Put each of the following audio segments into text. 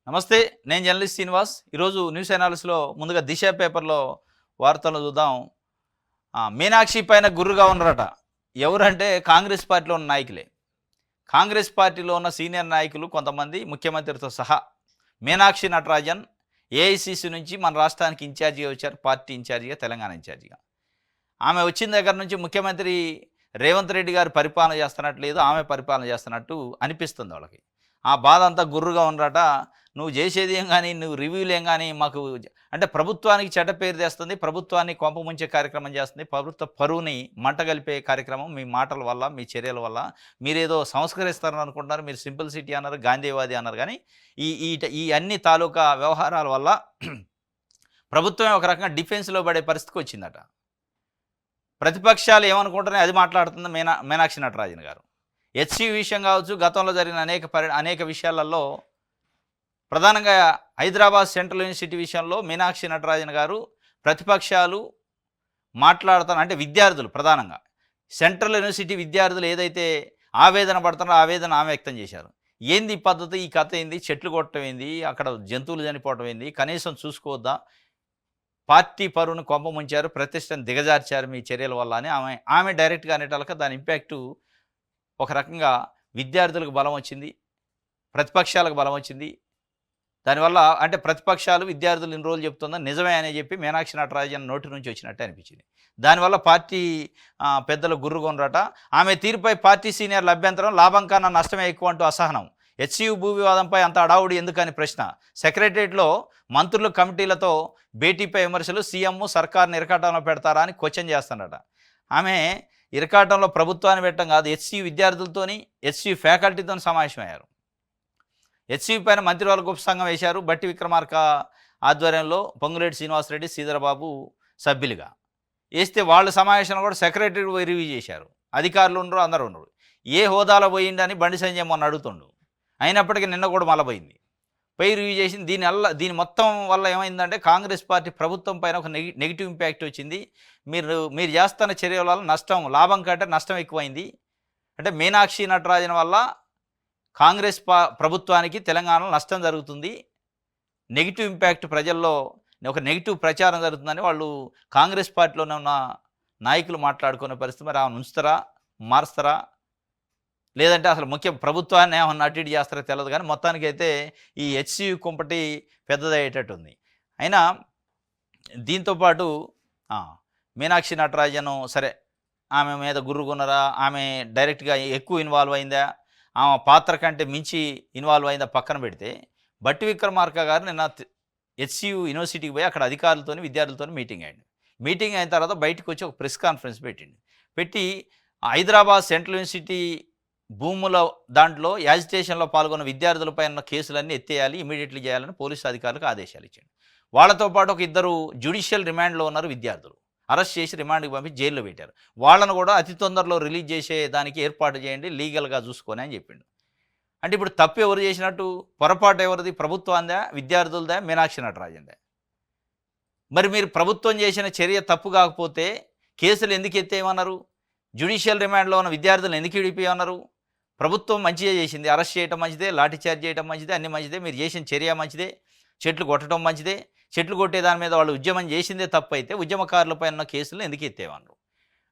నమస్తే. నేను జర్నలిస్ట్ శ్రీనివాస్. ఈరోజు న్యూస్ అనాలిసిస్‌లో ముందుగా 'దిశ' పేపర్‌లో వార్తలు చూద్దాం. మీనాక్షి పైన గుర్రుగా ఉన్నారట. ఎవరంటే కాంగ్రెస్ పార్టీలో ఉన్న నాయకులే. కాంగ్రెస్ పార్టీలో ఉన్న సీనియర్ నాయకులు కొంతమంది ముఖ్యమంత్రితో సహా. మీనాక్షి నటరాజన్ ఏఐసీసీ నుంచి మన రాష్ట్రానికి ఇన్ఛార్జిగా వచ్చారు. పార్టీ ఇన్ఛార్జిగా, తెలంగాణ ఇన్ఛార్జిగా. ఆమె వచ్చిన దగ్గర నుంచి ముఖ్యమంత్రి రేవంత్ రెడ్డి గారు పరిపాలన చేస్తున్నట్టు లేదు, ఆమె పరిపాలన చేస్తున్నట్టు అనిపిస్తుంది వాళ్ళకి. ఆ బాధ అంతా గుర్రుగా ఉన్నారట. నువ్వు చేసేది ఏం కానీ, నువ్వు రివ్యూలు ఏం కానీ మాకు అంటే ప్రభుత్వానికి చెడ్డ పేరు తెస్తుంది, ప్రభుత్వాన్ని కొంపముంచే కార్యక్రమం చేస్తుంది, ప్రభుత్వ పరువుని మంటగలిపే కార్యక్రమం మీ మాటల వల్ల, మీ చర్యల వల్ల. మీరేదో సంస్కరిస్తారని అనుకుంటున్నారు, మీరు సింపుల్ సిటీ అన్నారు, గాంధీవాది అన్నారు, కానీ ఈ ఈ ఈ అన్ని తాలూకా వ్యవహారాల వల్ల ప్రభుత్వమే ఒక రకంగా డిఫెన్స్లో పడే పరిస్థితికి వచ్చిందట. ప్రతిపక్షాలు ఏమనుకుంటున్నాయి అది మాట్లాడుతుంది మీనాక్షి నటరాజన్ గారు. హెచ్సి విషయం కావచ్చు, గతంలో జరిగిన అనేక విషయాలలో ప్రధానంగా హైదరాబాద్ సెంట్రల్ యూనివర్సిటీ విషయంలో మీనాక్షి నటరాజన్ గారు ప్రతిపక్షాలు మాట్లాడుతాను అంటే విద్యార్థులు ప్రధానంగా సెంట్రల్ యూనివర్సిటీ విద్యార్థులు ఏదైతే ఆవేదన పడుతున్నారో ఆవేదన ఆమె వ్యక్తం చేశారు. ఏంది ఈ పద్ధతి, ఈ కథ ఏంది, చెట్లు కొట్టడం ఏంది, అక్కడ జంతువులు చనిపోవడం ఏంది, కనీసం చూసుకోవద్దా, పార్టీ పరువును కొంప ముంచారు, ప్రతిష్టను దిగజార్చారు మీ చర్యల వల్ల అని ఆమె డైరెక్ట్గా అనేటాలక దాని ఇంపాక్టు ఒక రకంగా విద్యార్థులకు బలం వచ్చింది, ప్రతిపక్షాలకు బలం వచ్చింది. దానివల్ల అంటే ప్రతిపక్షాలు విద్యార్థులు ఇన్ని రోజులు చెప్తుందని నిజమే అని చెప్పి మీనాక్షి నటరాజన్ నోటి నుంచి వచ్చినట్టే అనిపించింది. దానివల్ల పార్టీ పెద్దలు గుర్రుగొనరట. ఆమె తీరుపై పార్టీ సీనియర్ల అభ్యంతరం, లాభం కన్నా నష్టమే ఎక్కువ అంటూ అసహనం. హెచ్సియు భూ వివాదంపై అంత అడావుడి ఎందుకని ప్రశ్న. సెక్రటరియట్లో మంత్రులు కమిటీలతో భేటీపై విమర్శలు, సీఎం సర్కార్ని ఇరకాటంలో పెడతారా అని క్వశ్చన్ చేస్తాడట. ఆమె ఇరకాటంలో ప్రభుత్వాన్ని పెట్టడం కాదు, హెచ్సియు విద్యార్థులతోని, హెచ్సియు ఫ్యాకల్టీతో సమావేశమయ్యారు. హెచ్సియు పైన మంత్రివర్గ ఉపసంఘం వేశారు. బట్టి విక్రమార్క ఆధ్వర్యంలో పొంగులేటి శ్రీనివాసరెడ్డి, శ్రీధరబాబు సభ్యులుగా వేస్తే వాళ్ళ సమావేశంలో కూడా సెక్రటరీ రివ్యూ చేశారు. అధికారులు ఉండరు, అందరూ ఉండరు. ఏ హోదాలో పోయిండని బండి సంజయ్ మొన్న అడుగుతుండు. అయినప్పటికీ నిన్న కూడా మళ్ళీ పోయింది, పోయి రివ్యూ చేసింది. దీని మొత్తం వల్ల ఏమైందంటే కాంగ్రెస్ పార్టీ ప్రభుత్వం పైన ఒక నెగిటివ్ ఇంపాక్ట్ వచ్చింది. మీరు చేస్తున్న చర్యల వల్ల నష్టం, లాభం కంటే నష్టం ఎక్కువైంది. అంటే మీనాక్షి నటరాజన్ వల్ల కాంగ్రెస్ ప్రభుత్వానికి తెలంగాణలో నష్టం జరుగుతుంది, నెగిటివ్ ఇంపాక్ట్ ప్రజల్లో ఒక నెగిటివ్ ప్రచారం జరుగుతుందని వాళ్ళు కాంగ్రెస్ పార్టీలోనే ఉన్న నాయకులు మాట్లాడుకునే పరిస్థితి. మరి ఆమెను ఉంచుతారా, మారుస్తారా, లేదంటే అసలు ముఖ్య ప్రభుత్వాన్ని ఏమన్నా అటు ఇటు చేస్తారో తెలియదు, కానీ మొత్తానికైతే ఈ హెచ్సియు కుంపటి పెద్దదయ్యేటట్టుంది. అయినా దీంతోపాటు మీనాక్షి నటరాజను సరే ఆమె మీద గుర్రుగున్నరా, ఆమె డైరెక్ట్గా ఎక్కువ ఇన్వాల్వ్ అయిందా, ఆమె పాత్ర కంటే మించి ఇన్వాల్వ్ అయిందా పక్కన పెడితే, బట్టి విక్రమార్క గారు నిన్న హెచ్సియు యూనివర్సిటీకి పోయి అక్కడ అధికారులతో విద్యార్థులతో మీటింగ్ అయ్యింది. మీటింగ్ అయిన తర్వాత బయటకు వచ్చి ఒక ప్రెస్ కాన్ఫరెన్స్ పెట్టి హైదరాబాద్ సెంట్రల్ యూనివర్సిటీ భూముల దాంట్లో యాజిటేషన్లో పాల్గొన్న విద్యార్థులపై ఉన్న కేసులన్నీ ఎత్తేయాలి, ఇమీడియట్లీ చేయాలని పోలీసు అధికారులకు ఆదేశాలు ఇచ్చాడు. వాళ్ళతో పాటు ఒక ఇద్దరు జ్యుడిషియల్ రిమాండ్లో ఉన్నారు విద్యార్థులు, అరెస్ట్ చేసి రిమాండ్కి పంపించి జైల్లో పెట్టారు. వాళ్ళను కూడా అతి తొందరలో రిలీజ్ చేసే దానికి ఏర్పాటు చేయండి, లీగల్గా చూసుకొని అని చెప్పిండు. అంటే ఇప్పుడు తప్పు ఎవరు చేసినట్టు, పొరపాటు ఎవరిది, ప్రభుత్వాందా, విద్యార్థులదా, మీనాక్షి నటరాజన్దా? మరి మీరు ప్రభుత్వం చేసిన చర్య తప్పు కాకపోతే కేసులు ఎందుకు ఎత్తేయమన్నారు, జ్యుడిషియల్ రిమాండ్లో ఉన్న విద్యార్థులను ఎందుకు విడిపోయమన్నారు? ప్రభుత్వం మంచిగా చేసింది, అరెస్ట్ చేయడం మంచిదే, లాఠీ చార్జ్ చేయడం మంచిదే, అన్ని మంచిదే, మీరు చేసిన చర్య మంచిదే, చెట్లు కొట్టడం మంచిదే. చెట్లు కొట్టే దాని మీద వాళ్ళు ఉద్యమం చేసిందే తప్పు అయితే ఉద్యమకారులపై ఉన్న కేసులు ఎందుకు ఎత్తేవన్నారు?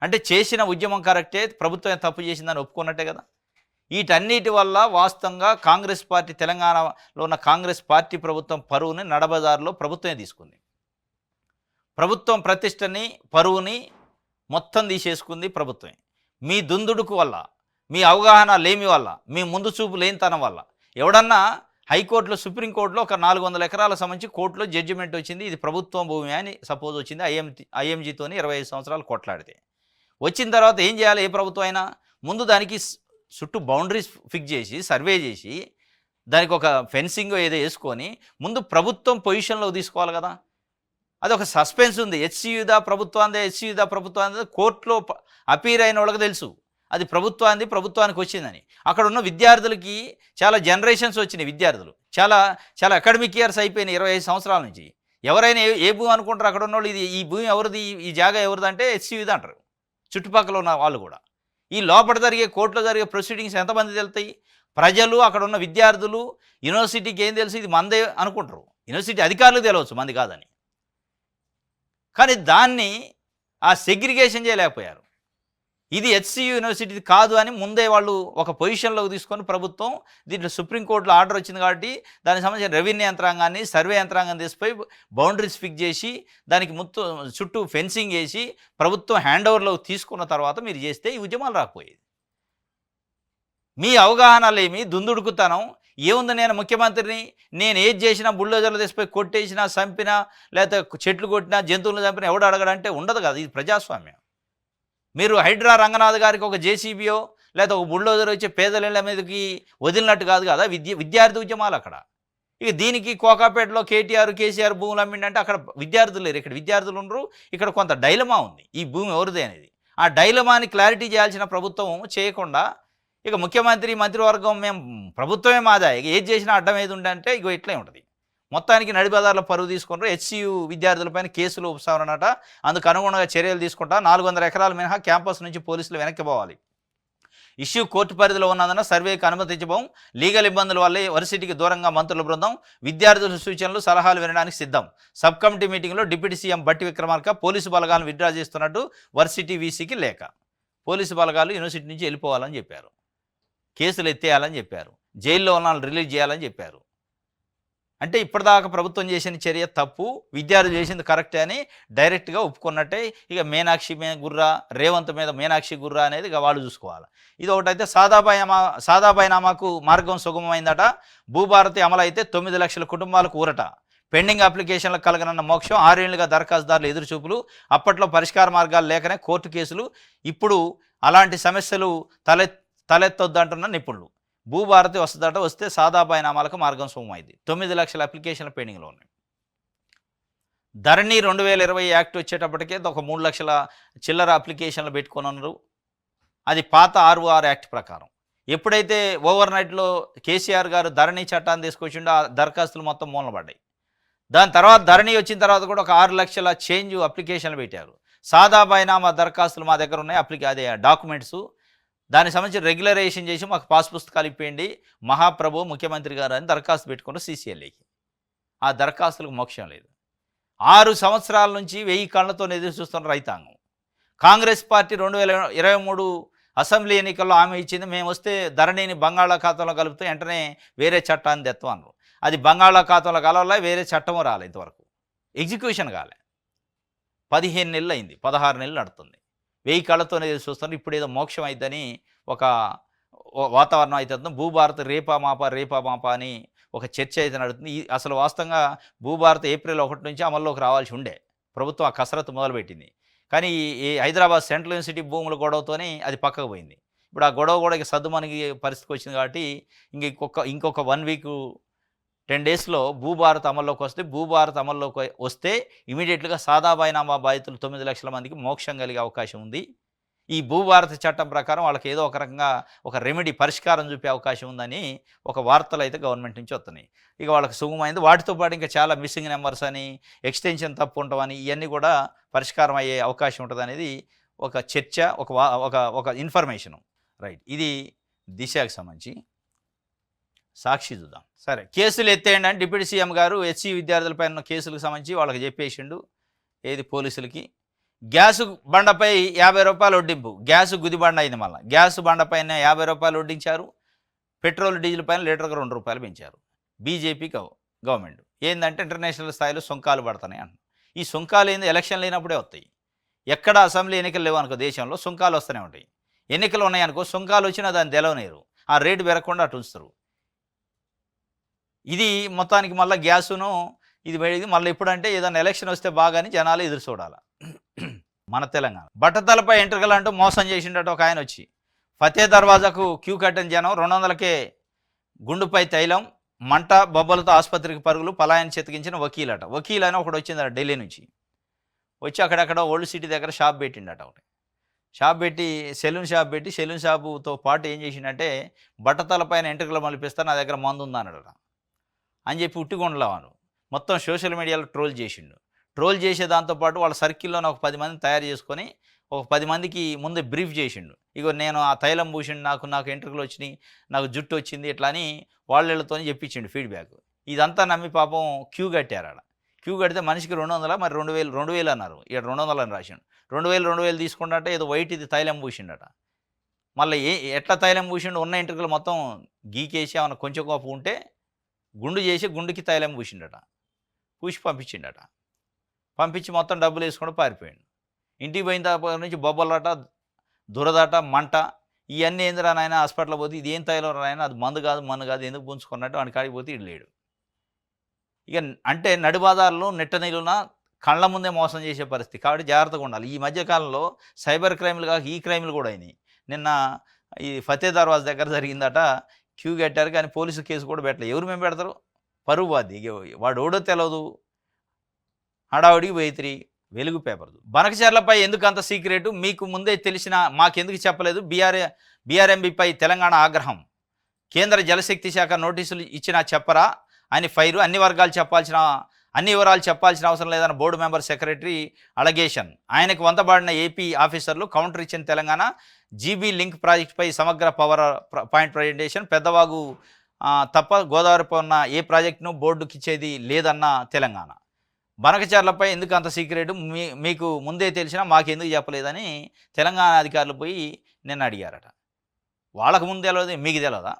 అంటే చేసిన ఉద్యమం కరెక్టే, ప్రభుత్వం తప్పు చేసిందని ఒప్పుకున్నట్టే కదా. వీటన్నిటి వల్ల వాస్తవంగా కాంగ్రెస్ పార్టీ, తెలంగాణలో ఉన్న కాంగ్రెస్ పార్టీ ప్రభుత్వం పరువుని నడబజారులో ప్రభుత్వమే తీసుకుంది. ప్రభుత్వం ప్రతిష్టని, పరువుని మొత్తం తీసేసుకుంది ప్రభుత్వమే. మీ దుందుడుకు వల్ల, మీ అవగాహన లేమి వల్ల, మీ ముందు చూపు లేనితనం వల్ల ఎవడన్నా హైకోర్టులో, సుప్రీంకోర్టులో ఒక 400 ఎకరాల సంబంధించి కోర్టులో జడ్జిమెంట్ వచ్చింది, ఇది ప్రభుత్వం భూమి అని సపోజ్ వచ్చింది, ఐఎంజీతోని 25 సంవత్సరాలు కొట్లాడితే వచ్చిన తర్వాత ఏం చేయాలి? ఏ ప్రభుత్వం అయినా ముందు దానికి చుట్టూ బౌండరీస్ ఫిక్స్ చేసి, సర్వే చేసి, దానికి ఒక ఫెన్సింగ్ ఏదో వేసుకొని ముందు ప్రభుత్వం పొజిషన్లో తీసుకోవాలి కదా. అది ఒక సస్పెన్స్ ఉంది. హెచ్సియుదా ప్రభుత్వాందే కోర్టులో అపీర్ అయిన వాళ్ళకి తెలుసు అది ప్రభుత్వానికి వచ్చిందని. అక్కడ ఉన్న విద్యార్థులకి చాలా జనరేషన్స్ వచ్చినాయి, విద్యార్థులు చాలా చాలా అకాడమిక్ ఇయర్స్ అయిపోయినాయి, 25 సంవత్సరాల నుంచి. ఎవరైనా ఏ భూమి అనుకుంటారు అక్కడ ఉన్న వాళ్ళు, ఈ భూమి ఎవరిది, ఈ జాగా ఎవరిది అంటే హెచ్సియుదా అంటారు చుట్టుపక్కల ఉన్న వాళ్ళు కూడా. ఈ లోపల జరిగే కోర్టులో జరిగే ప్రొసీడింగ్స్ ఎంతమంది తెలుతాయి? ప్రజలు, అక్కడ ఉన్న విద్యార్థులు, యూనివర్సిటీకి ఏం తెలుసు ఇది మందే అనుకుంటారు. యూనివర్సిటీ అధికారులు తెలియవచ్చు మంది కాదని. కానీ దాన్ని ఆ సెగ్రిగేషన్ చేయలేకపోయారు. ఇది హెచ్సియు యూనివర్సిటీ కాదు అని ముందే వాళ్ళు ఒక పొజిషన్లోకి తీసుకొని ప్రభుత్వం దీంట్లో సుప్రీంకోర్టులో ఆర్డర్ వచ్చింది కాబట్టి దానికి సంబంధించిన రెవెన్యూ యంత్రాంగాన్ని, సర్వే యంత్రాంగం తీసిపోయి బౌండరీస్ ఫిక్స్ చేసి దానికి చుట్టూ ఫెన్సింగ్ వేసి ప్రభుత్వం హ్యాండ్ ఓవర్లోకి తీసుకున్న తర్వాత మీరు చేస్తే ఈ ఉద్యమాలు రాకపోయేది. మీ అవగాహన లేమి, దుందుడుకుతనం ఏముంది, నేను ముఖ్యమంత్రిని, నేను ఏది చేసినా బుల్డోజర్లు తీసిపోయి కొట్టేసినా, చంపినా, లేకపోతే చెట్లు కొట్టినా, జంతువులను చంపినా ఎవడు అడగడంటే ఉండదు కదా. ఇది ప్రజాస్వామ్యం. మీరు హైడ్రా రంగనాథ్ గారికి ఒక జేసీబీయో లేకపోతే ఒక బుల్డోజర్ వచ్చి పేదల మీదకి వదిలినట్టు కాదు కదా విద్యార్థి ఉద్యమాలు అక్కడ. ఇక దీనికి కోకాపేటలో కేసీఆర్ భూములు అమ్మిండంటే అక్కడ విద్యార్థులు లేరు, ఇక్కడ విద్యార్థులు ఉండరు. ఇక్కడ కొంత డైలమా ఉంది, ఈ భూమి ఎవరిదే అనేది. ఆ డైలమాని క్లారిటీ చేయాల్సిన ప్రభుత్వం చేయకుండా ఇక ముఖ్యమంత్రి, మంత్రివర్గం మేము ప్రభుత్వమే మాదా, ఇక ఏది చేసినా అడ్డం ఏది ఉండంటే ఇగో ఇట్లే ఉంటుంది. మొత్తానికి నడిబజార్లో పరువు తీసుకుంటారు. హెచ్సియు విద్యార్థులపైన కేసులు ఉపసంహరణట, అందుకు అనుగుణంగా చర్యలు తీసుకుంటా. 400 ఎకరాల మినహా క్యాంపస్ నుంచి పోలీసులు వెనక్కి పోవాలి. ఇష్యూ కోర్టు పరిధిలో ఉన్నందున సర్వేకి అనుమతించబోం. లీగల్ ఇబ్బందుల వల్లే వర్సిటీకి దూరంగా మంత్రుల బృందం. విద్యార్థుల సూచనలు, సలహాలు వినడానికి సిద్ధం. సబ్ కమిటీ మీటింగ్లో డిప్యూటీ సీఎం బట్టి విక్రమార్క పోలీసు బలగాలను విత్డ్రా చేస్తున్నట్టు వర్సిటీ వీసీకి లేఖ. పోలీసు బలగాలు యూనివర్సిటీ నుంచి వెళ్ళిపోవాలని చెప్పారు, కేసులు ఎత్తేయాలని చెప్పారు, జైల్లో ఉన్న వాళ్ళని రిలీజ్ చేయాలని చెప్పారు. అంటే ఇప్పటిదాకా ప్రభుత్వం చేసిన చర్య తప్పు, విద్యార్థులు చేసింది కరెక్టే అని డైరెక్ట్గా ఒప్పుకున్నట్టే. ఇక మీనాక్షి గుర్రా, రేవంత్ మీద మీనాక్షి గుర్రా అనేది ఇక వాళ్ళు చూసుకోవాలి. ఇది ఒకటైతే సాదాబైనామాకు మార్గం సుగమమైందట. భూభారతి అమలైతే 9 లక్షల కుటుంబాలకు ఊరట. పెండింగ్ అప్లికేషన్లకు కలగనన్న మోక్షం. 6 ఏళ్లుగా దరఖాస్తుదారులు ఎదురుచూపులు. అప్పట్లో పరిష్కార మార్గాలు లేకనే కోర్టు కేసులు. ఇప్పుడు అలాంటి సమస్యలు తలెత్తొద్దంటున్న నిపుణులు. భూభారతి వస్తుందట, వస్తే సాదాబైనామాలకు మార్గం సుగమైంది. 9 లక్షల అప్లికేషన్ల పెండింగ్లో ఉన్నాయి. ధరణి 2020 యాక్ట్ వచ్చేటప్పటికే ఒక 3 లక్షల చిల్లర అప్లికేషన్లు పెట్టుకొని ఉన్నారు. అది పాత 6 యాక్ట్ ప్రకారం. ఎప్పుడైతే ఓవర్ నైట్లో కేసీఆర్ గారు ధరణి చట్టాన్ని తీసుకొచ్చిండో ఆ దరఖాస్తులు మొత్తం మూలపడ్డాయి. దాని తర్వాత ధరణి వచ్చిన తర్వాత కూడా ఒక 6 లక్షల చేంజ్ అప్లికేషన్లు పెట్టారు. సాదాబైనామా దరఖాస్తులు మా దగ్గర ఉన్నాయి, అదే డాక్యుమెంట్స్. దానికి సంబంధించి రెగ్యులరైజేషన్ చేసి మాకు పాస్ పుస్తకాలు ఇప్పేయండి మహాప్రభు ముఖ్యమంత్రి గారు అని దరఖాస్తు పెట్టుకున్నారు సీసీఎల్ఏకి. ఆ దరఖాస్తులకు మోక్షం లేదు. 6 సంవత్సరాల నుంచి 1000 కళ్ళతో ఎదురు చూస్తున్న రైతాంగం. కాంగ్రెస్ పార్టీ 2023 అసెంబ్లీ ఎన్నికల్లో హామీ ఇచ్చింది, మేము వస్తే ధరణిని బంగాళాఖాతంలో కలిపితే వెంటనే వేరే చట్టాన్ని తెత్తాను. అది బంగాళాఖాతంలో కలవాల, వేరే చట్టం రాలే, ఇంతవరకు ఎగ్జిక్యూషన్ కాలే. 15 నెలలు అయింది, 16 నెలలు నడుతుంది. 1000 కళ్ళతోనే చూస్తున్నారు. ఇప్పుడు ఏదో మోక్షం అయిద్దని ఒక వాతావరణం అవుతుంది. భూభారత్ రేపా మాపా అని ఒక చర్చ అయితే నడుతుంది. అసలు వాస్తవంగా భూభారత్ ఏప్రిల్ 1 నుంచి అమల్లోకి రావాల్సి ఉండే. ప్రభుత్వం ఆ కసరత్తు మొదలుపెట్టింది. కానీ ఈ హైదరాబాద్ సెంట్రల్ యూనివర్సిటీ భూముల గొడవతోనే అది పక్కకు పోయింది. ఇప్పుడు ఆ గొడవ కూడా ఇక సద్దుమణిగి పరిస్థితికి వచ్చింది కాబట్టి ఇంకొక 1 వీక్ 10 డేస్లో భూభారత్ అమల్లోకి వస్తే, భూభారత్ అమల్లోకి వస్తే ఇమీడియట్గా సాదాబైనామా బాధితులు 9 లక్షల మందికి మోక్షం కలిగే అవకాశం ఉంది. ఈ భూభారత చట్టం ప్రకారం వాళ్ళకి ఏదో ఒక రకంగా ఒక రెమెడీ, పరిష్కారం చూపే అవకాశం ఉందని ఒక వార్తలు అయితే గవర్నమెంట్ నుంచి వస్తున్నాయి. ఇక వాళ్ళకి సుగమైంది. వాటితో పాటు ఇంకా చాలా మిస్సింగ్ నెంబర్స్ అని, ఎక్స్టెన్షన్ తప్పు ఉంటామని, ఇవన్నీ కూడా పరిష్కారం అయ్యే అవకాశం ఉంటుంది అనేది ఒక చర్చ, ఒక ఇన్ఫర్మేషను. రైట్, ఇది దిశకు సంబంధించి. సాక్షి చూద్దాం. సరే, కేసులు ఎత్తేయండి అని డిప్యూటీ సీఎం గారు హెచ్సి విద్యార్థులపై ఉన్న కేసులకు సంబంధించి వాళ్ళకి చెప్పేసిండు. ఏది పోలీసులకి. గ్యాసు బండపై 50 రూపాయలు వడ్డింపు. గ్యాసు గుదిబండ అయింది. మళ్ళీ గ్యాసు బండపైన 50 రూపాయలు వడ్డించారు. పెట్రోల్ డీజిల్ పైన లీటర్కి 2 రూపాయలు పెంచారు. బీజేపీ గవర్నమెంట్ ఏంటంటే ఇంటర్నేషనల్ స్థాయిలో సుంకాలు పడుతున్నాయి అంట. ఈ సుంకాలు ఏంది, ఎలక్షన్ లేనప్పుడే వస్తాయి. ఎక్కడ అసెంబ్లీ ఎన్నికలు లేవనుకో దేశంలో సుంకాలు వస్తూనే ఉంటాయి. ఎన్నికలు ఉన్నాయనుకో సుంకాలు వచ్చినా దాన్ని తెలవనేరు, ఆ రేటు పెరగకుండా అటు ఉంచుతారు. ఇది మొత్తానికి మళ్ళీ గ్యాసును ఇది మళ్ళీ ఎప్పుడంటే ఏదైనా ఎలక్షన్ వస్తే బాగాని జనాలు ఎదురు చూడాలి. మన తెలంగాణ బట్టతలపై ఎంట్రుకలు అంటూ మోసం చేసిండట ఒక ఆయన వచ్చి. ఫతే దర్వాజాకు క్యూ కట్టిన జనం. 200కే గుండుపై తైలం, మంట బొబ్బలతో ఆసుపత్రికి పరుగులు, పలాయన చెతికించిన వకీలట. వకీల్ అని ఒకటి వచ్చిందట ఢిల్లీ నుంచి. వచ్చి అక్కడక్కడ ఓల్డ్ సిటీ దగ్గర షాప్ పెట్టిండట. ఒకటి షాప్ పెట్టి సెలూన్ షాపుతో పాటు ఏం చేసిండంటే బట్టతలపైన ఎంట్రుకలు మలిపిస్తా, నా దగ్గర మందు ఉందన్నాడట అని చెప్పి ఉట్టికొండలేవాను మొత్తం సోషల్ మీడియాలో ట్రోల్ చేసిండు. ట్రోల్ చేసే దాంతోపాటు వాళ్ళ సర్కిల్లోనే ఒక 10 మందిని తయారు చేసుకొని ఒక 10 మందికి ముందే బ్రీఫ్ చేసిండు. ఇగో నేను ఆ తైలం పూసిండు, నాకు ఎంట్రుకలు వచ్చినాయి, నాకు జుట్టు వచ్చింది ఇట్లా అని వాళ్ళతోని చెప్పించిండు ఫీడ్‌బ్యాక్. ఇదంతా నమ్మి పాపం క్యూ కట్టారాడ. క్యూ కడితే మనిషికి 200 మరి 2000 అన్నారు. ఈడ 200 అని రాసిండు. 2000 తీసుకుండంటే ఏదో వైట్‌ది తైలం పూసిండట. మళ్ళీ ఎట్లా తైలం పూసిండు, ఉన్న ఎంట్రుకలు మొత్తం గీకేసి ఏమన్నా కొంచెం కోపు ఉంటే గుండు చేసి గుండుకి తైలం పూసిండట. పూసి పంపించిండట. పంపించి మొత్తం డబ్బులేసుకొని పారిపోయిండు. ఇంటికి పోయిన తర్వాత నుంచి బొబ్బలట, దురదట, మంట ఇవన్నీ ఏందిరా నాయన హాస్పిటల్‌కి పోతే ఇది ఏం తైలం రా నాయన, అది మందు కాదు, మన్ను కాదు, ఎందుకు పుంజుకున్నట్టు వాడి కాడికి పోతే ఈడు లేడు. ఇక అంటే నడిబజార్‌లో నెట్ట నిలువున కళ్ళ ముందే మోసం చేసే పరిస్థితి. కాబట్టి జాగ్రత్తగా ఉండాలి. ఈ మధ్య కాలంలో సైబర్ క్రైమ్‌లు కాక ఈ క్రైమ్‌లు కూడా అయినాయి. నిన్న ఈ ఫతే దర్వాజా దగ్గర జరిగిందట. క్యూ కట్టారు కానీ పోలీసు కేసు కూడా పెట్టలే. ఎవరి మీద పెడతారు? పరువు బాధ్య. వాడెవడో తెలవదు. హడావుడికి పోయితిరి. వెలుగు పేపర్‌దు. బనకచెర్లపై ఎందుకు అంత సీక్రెటు? మీకు ముందే తెలిసినా మాకెందుకు చెప్పలేదు? బీఆర్ఎంబీపై తెలంగాణ ఆగ్రహం. కేంద్ర జలశక్తి శాఖ నోటీసులు ఇచ్చినా చెప్పరా అని ఫైరు. అన్ని వివరాలు చెప్పాల్సిన అవసరం లేదన్న బోర్డు మెంబర్ సెక్రటరీ అలగేషన్. ఆయనకు వంతబాడిన ఏపీ ఆఫీసర్లు కౌంటర్ ఇచ్చిన తెలంగాణ. జీబీ లింక్ ప్రాజెక్టుపై సమగ్ర పవర్ పాయింట్ ప్రజెంటేషన్. పెద్దవాగు తప్ప గోదావరిపై ఉన్న ఏ ప్రాజెక్టును బోర్డుకి ఇచ్చేది లేదన్న తెలంగాణ. బనకచెర్లపై ఎందుకు అంత సీక్రెట్? మీకు ముందే తెలిసినా మాకెందుకు చెప్పలేదని తెలంగాణ అధికారులు పోయి నిన్న అడిగారట. వాళ్ళకు ముందు తెలియదు, మీకు తెలియదా?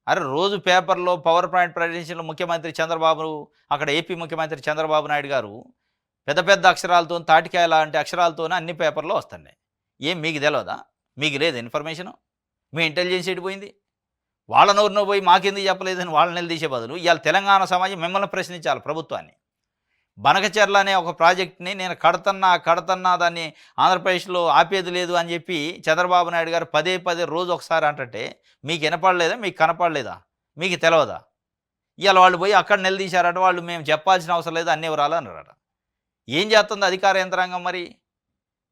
అరే రోజు పేపర్లో పవర్ పాయింట్ ప్రజెంటేషన్లో ముఖ్యమంత్రి చంద్రబాబు, అక్కడ ఏపీ ముఖ్యమంత్రి చంద్రబాబు నాయుడు గారు పెద్ద పెద్ద అక్షరాలతో, తాటికాయ లాంటి అక్షరాలతోనే అన్ని పేపర్లో వస్తున్నాయి. ఏం మీకు తెలియదా? మీకు లేదు ఇన్ఫర్మేషను? మీ ఇంటెలిజెన్స్ ఎడిపోయింది? వాళ్ళ నోరునో పోయి మాకెందుకు చెప్పలేదని వాళ్ళని నిలదీసే బదులు ఇవాళ తెలంగాణ సమాజం మిమ్మల్ని ప్రశ్నించాలి, ప్రభుత్వాన్ని. బనకచెర్ల అనే ఒక ప్రాజెక్ట్ని నేను కడతన్నా దాన్ని ఆంధ్రప్రదేశ్లో ఆపేది లేదు అని చెప్పి చంద్రబాబు నాయుడు గారు పదే రోజు ఒకసారి అంటుంటే మీకు వినపడలేదా? మీకు కనపడలేదా? మీకు తెలియదా? ఇవాళ వాళ్ళు పోయి అక్కడ నిలదీశారట. వాళ్ళు మేము చెప్పాల్సిన అవసరం లేదు, అన్ని వివరాలు అన్నారట. ఏం చేస్తుంది అధికార యంత్రాంగం మరి?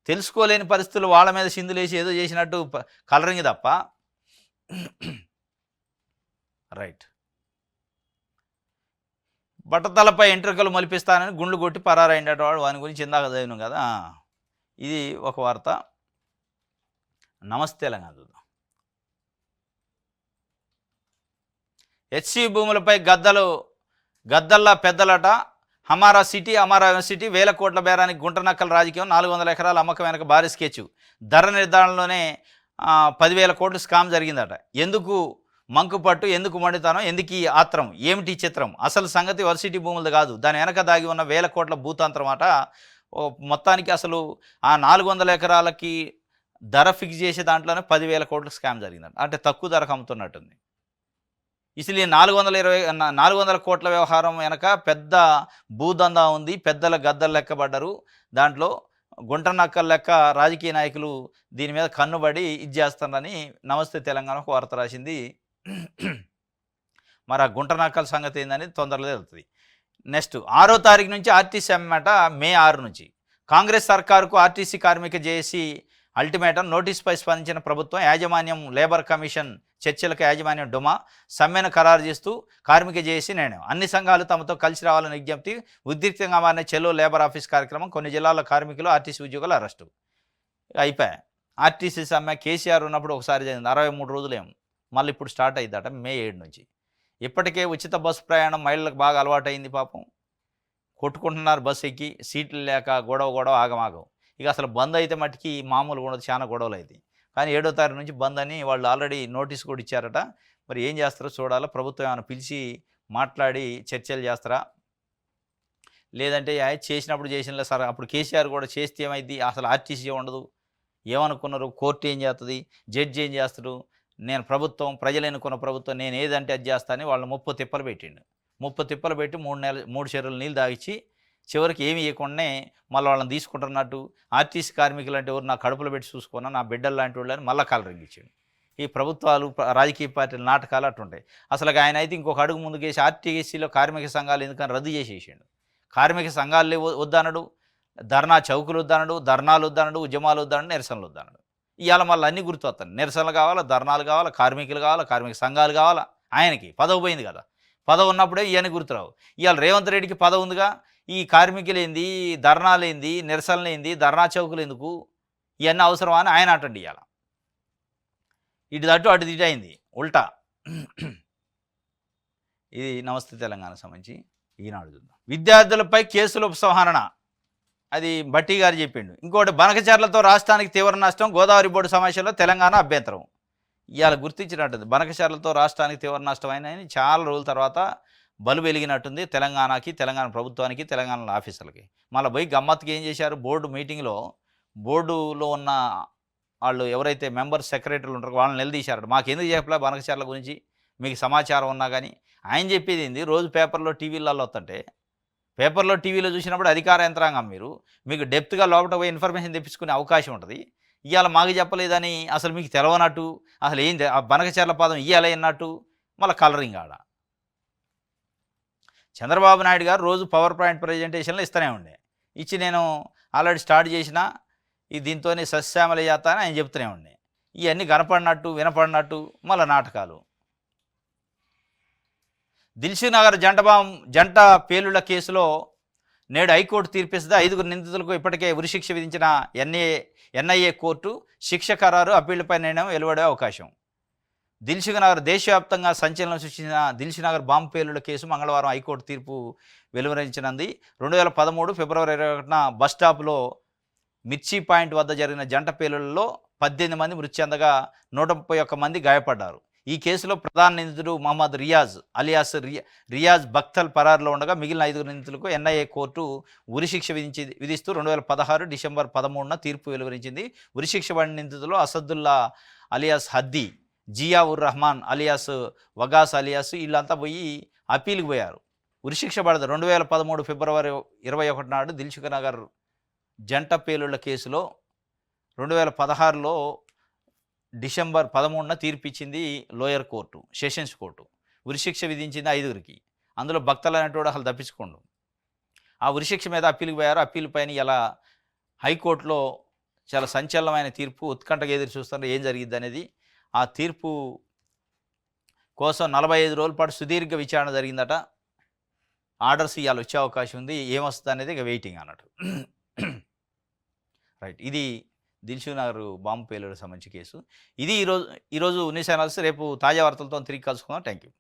తెలుసుకోలేని పరిస్థితులు వాళ్ళ మీద సిందులేసి ఏదో చేసినట్టు కలరింగ్ తప్ప. రైట్. బట్టతలపై ఎంట్రుకలు మొలిపిస్తానని గుండ్లు కొట్టి పరారైండట వాడు. వాని గురించి ఇందాక చదివినాం కదా. ఇది ఒక వార్త. నమస్తే తెలంగాణ చూద్దాం. హెచ్సి భూములపై గద్దల్లా పెద్దలట. హమారా యూనివర్సిటీ 1000 కోట్ల బేరానికి గుంటనక్కల రాజకీయం. 400 ఎకరాల అమ్మకం వెనక భారీ స్కెచ్. ధర నిర్ధారణలోనే 10,000 కోట్లు స్కామ్ జరిగిందట. ఎందుకు మంకుపట్టు, ఎందుకు మండుతానో, ఎందుకు ఈ ఆత్రం, ఏమిటి చిత్రం? అసలు సంగతి వర్సిటీ భూములది కాదు, దాని వెనక దాగి ఉన్న 1000 కోట్ల భూతాంతరం అట. మొత్తానికి అసలు ఆ 400 ఎకరాలకి ధర ఫిక్స్ చేసే దాంట్లోనే 10,000 కోట్ల స్కామ్ జరిగిందట. అంటే తక్కువ ధరకు అమ్ముతున్నట్టుంది. ఇసలు ఈ 400 కోట్ల వ్యవహారం వెనక పెద్ద భూదందా ఉంది. పెద్దల గద్దలు లెక్కబడ్డారు. దాంట్లో గుంటనక్కల లెక్క రాజకీయ నాయకులు దీని మీద కన్నుబడి ఇది చేస్తారని నమస్తే తెలంగాణకు వార్త రాసింది. మరి ఆ గుంటనక్కల సంగతి ఏందని తొందరలో తెలుస్తుంది. నెక్స్ట్ 6వ తారీఖు నుంచి ఆర్టీసీ అన్నమాట. మే 6 నుంచి కాంగ్రెస్ సర్కారుకు ఆర్టీసీ కార్మిక జేఏసీ అల్టిమేటం. నోటీసుపై స్పందించిన ప్రభుత్వం యాజమాన్యం. లేబర్ కమిషన్ చర్చలకు యాజమాన్యం డుమా. సమ్మెను ఖరారు చేస్తూ కార్మిక జేఏసీ నిర్ణయం. అన్ని సంఘాలు తమతో కలిసి రావాలని విజ్ఞప్తి. ఉద్రిక్తంగా మారిన చెలో లేబర్ ఆఫీస్ కార్యక్రమం. కొన్ని జిల్లాల కార్మికులు, ఆర్టీసీ ఉద్యోగులు అరెస్టు. అయిపోయాయి. ఆర్టీసీ సమ్మె కేసీఆర్ ఉన్నప్పుడు ఒకసారి జరిగింది, 63 రోజులేమో. మళ్ళీ ఇప్పుడు స్టార్ట్ అయ్యిద్దట మే 7 నుంచి. ఇప్పటికే ఉచిత బస్సు ప్రయాణం మహిళలకు బాగా అలవాటైంది. పాపం కొట్టుకుంటున్నారు బస్సు ఎక్కి, సీట్లు లేక గొడవ ఆగమాగం. ఇక అసలు బంద్ అయితే మట్టుకి మామూలుగా ఉండదు, చాలా గొడవలు అవుతాయి. కానీ 7వ తారీఖు నుంచి బంద్ అని వాళ్ళు ఆల్రెడీ నోటీస్ కూడా ఇచ్చారట. మరి ఏం చేస్తారో చూడాలా. ప్రభుత్వం ఏమైనా పిలిచి మాట్లాడి చర్చలు చేస్తారా, లేదంటే చేసినప్పుడు చేసినలే సార్. అప్పుడు కేసీఆర్ కూడా చేస్తే ఏమైంది? అసలు ఆర్టీసీ ఉండదు. ఏమనుకున్నారు? కోర్టు ఏం చేస్తుంది? జడ్జి ఏం చేస్తాడు? నేను ప్రభుత్వం, ప్రజలు ఎన్నుకున్న ప్రభుత్వం, నేను ఏదంటే అది చేస్తానని వాళ్ళు 30 తిప్పలు పెట్టిండు. 30 తిప్పలు పెట్టి 3 చెరువులు నీళ్ళు తాగిచ్చి చివరికి ఏమి ఇవ్వకుండానే మళ్ళీ వాళ్ళని తీసుకుంటున్నట్టు. ఆర్టీసీ కార్మికులు అంటే ఎవరు, నా కడుపులో పెట్టి చూసుకున్నా, నా బిడ్డలు లాంటి వాళ్ళని మళ్ళీ కలరింగ్ ఇచ్చాడు. ఈ ప్రభుత్వాలు, రాజకీయ పార్టీల నాటకాలు అట్టుంటాయి. అసలు ఆయన అయితే ఇంకొక అడుగు ముందుకేసి ఆర్టీసీలో కార్మిక సంఘాలు ఎందుకని రద్దు చేసేసాడు. కార్మిక సంఘాలు వద్దనడు, ధర్నా చౌకులు వద్దనడు, ధర్నాలు వద్దనడు, ఉద్యమాలు వద్దనడు, నిరసనలు వద్దనడు. ఇవాళ మళ్ళీ అన్నీ గుర్తొస్తాను. నిరసనలు కావాలా, ధర్నాలు కావాలా, కార్మికులు కావాలా, కార్మిక సంఘాలు కావాలా. ఆయనకి పదవి పోయింది కదా, పదవి ఉన్నప్పుడే ఇవన్నీ గుర్తురావు. ఇవాళ రేవంత్ రెడ్డికి పదవి ఉందిగా, ఈ కార్మికులు ఏంది, ధర్నాలు ఏంది, నిరసనలు ఏంది, ధర్నా చౌకులు ఎందుకు? ఇవన్నీ అవసరమా అని ఆయన అటెండ్ ఇవ్వాలి. ఇటు అటు అటు ఇటు అయింది ఉల్టా. ఇది నమస్తే తెలంగాణ సంబంధించి ఈనాడు చూద్దాం. విద్యార్థులపై కేసుల ఉపసంహరణ, అది భట్టి గారు చెప్పిండు. ఇంకోటి బనకచర్లతో రాష్ట్రానికి తీవ్ర నష్టం, గోదావరి బోర్డు సమావేశంలో తెలంగాణ అభ్యంతరం. ఇవాళ గుర్తించినట్టుంది బనకచర్లతో రాష్ట్రానికి తీవ్ర నష్టం అయినని చాలా రోజుల తర్వాత బలు వెలిగినట్టుంది తెలంగాణకి, తెలంగాణ ప్రభుత్వానికి, తెలంగాణ ఆఫీసర్లకి. మళ్ళీ పోయి గమ్మత్తుకి ఏం చేశారు, బోర్డు మీటింగ్లో బోర్డులో ఉన్న వాళ్ళు ఎవరైతే మెంబర్ సెక్రటరీలు ఉంటారో వాళ్ళని నిలదీశారు. మాకు ఎందుకు చెప్పలే బనకచర్ల గురించి, మీకు సమాచారం ఉన్నా కానీ. ఆయన చెప్పేది ఏంది, రోజు పేపర్లో టీవీలలో వస్తుంటే పేపర్లో టీవీలో చూసినప్పుడు అధికార యంత్రాంగం మీకు డెప్త్గా లోపల పోయి ఇన్ఫర్మేషన్ తెప్పించుకునే అవకాశం ఉంటుంది. ఇవాళ మాకు చెప్పలేదని అసలు మీకు తెలవనట్టు, అసలు ఏంది ఆ బనకచర్ల పదం ఇయ్యాలి అన్నట్టు మళ్ళీ కలరింగ్ ఆడ. చంద్రబాబు నాయుడు గారు రోజు పవర్ పాయింట్ ప్రజెంటేషన్లు ఇస్తూనే ఉండే, ఇచ్చి నేను ఆల్రెడీ స్టార్ట్ చేసిన దీంతోనే సస్యామల చేత అని ఆయన చెప్తూనే ఉండే. ఇవన్నీ కనపడినట్టు వినపడినట్టు మళ్ళీ నాటకాలు. దిల్సుఖ్ నగర్ జంట పేలుళ్ల కేసులో నేడు హైకోర్టు తీర్పిస్తుంది. 5 నిందితులకు ఇప్పటికే ఉరిశిక్ష విధించిన ఎన్ఐఏ కోర్టు శిక్ష ఖరారు, అప్పీళ్లపై నిర్ణయం వెలువడే అవకాశం. దిల్సుఖ్ నగర్ దేశవ్యాప్తంగా సంచలనం సృష్టించిన దిల్సుఖ్ నగర్ బాంబు పేలుళ్ల కేసు మంగళవారం హైకోర్టు తీర్పు వెలువరించినది. 2013 ఫిబ్రవరి 21న బస్టాప్లో మిర్చి పాయింట్ వద్ద జరిగిన జంట పేలుళ్లలో 18 మంది మృతి చెందగా 131 మంది గాయపడ్డారు. ఈ కేసులో ప్రధాన నిందితుడు మహమ్మద్ రియాజ్ అలియాస్ రియాజ్ బక్తల్ పరారులో ఉండగా మిగిలిన 5 నిందితులకు ఎన్ఐఏ కోర్టు ఉరిశిక్ష విధిస్తూ 2016 డిసెంబర్ 13న తీర్పు వెలువరించింది. ఉరిశిక్ష పడిన నిందితులు Asadullah alias Haddi, Zia ur Rahman alias Waqas alias వీళ్ళంతా పోయి అప్పీల్కి పోయారు. ఉరిశిక్ష పడదు. 2013 ఫిబ్రవరి 21 నాడు దిల్సుఖ్ నగర్ జంట పేలుళ్ల కేసులో 2016లో డిసెంబర్ 13న తీర్పిచ్చింది లోయర్ కోర్టు, సెషన్స్ కోర్టు. ఉరిశిక్ష విధించింది 5కి. అందులో భక్తులు అనేటోడు అసలు తప్పించుకోండు. ఆ ఉరిశిక్ష మీద అప్పీల్కి పోయారు. అప్పీల్ పైన ఇలా హైకోర్టులో చాలా సంచలనమైన తీర్పు. ఉత్కంఠగా ఎదురు చూస్తున్నారు ఏం జరిగిద్ది అనేది. ఆ తీర్పు కోసం 45 రోజుల పాటు సుదీర్ఘ విచారణ జరిగిందట. ఆర్డర్స్ ఇవాళ వచ్చే అవకాశం ఉంది. ఏమొస్తుంది అనేది ఇక వెయిటింగ్ అన్నట్టు. రైట్, ఇది దిల్సుఖ్ నగర్ బాంబు పేలుడుకు సంబంధించి కేసు. ఇది ఈరోజు న్యూస్ అనాలిసిస్. రేపు తాజా వార్తలతో తిరిగి కలుసుకుందాం. Thank you.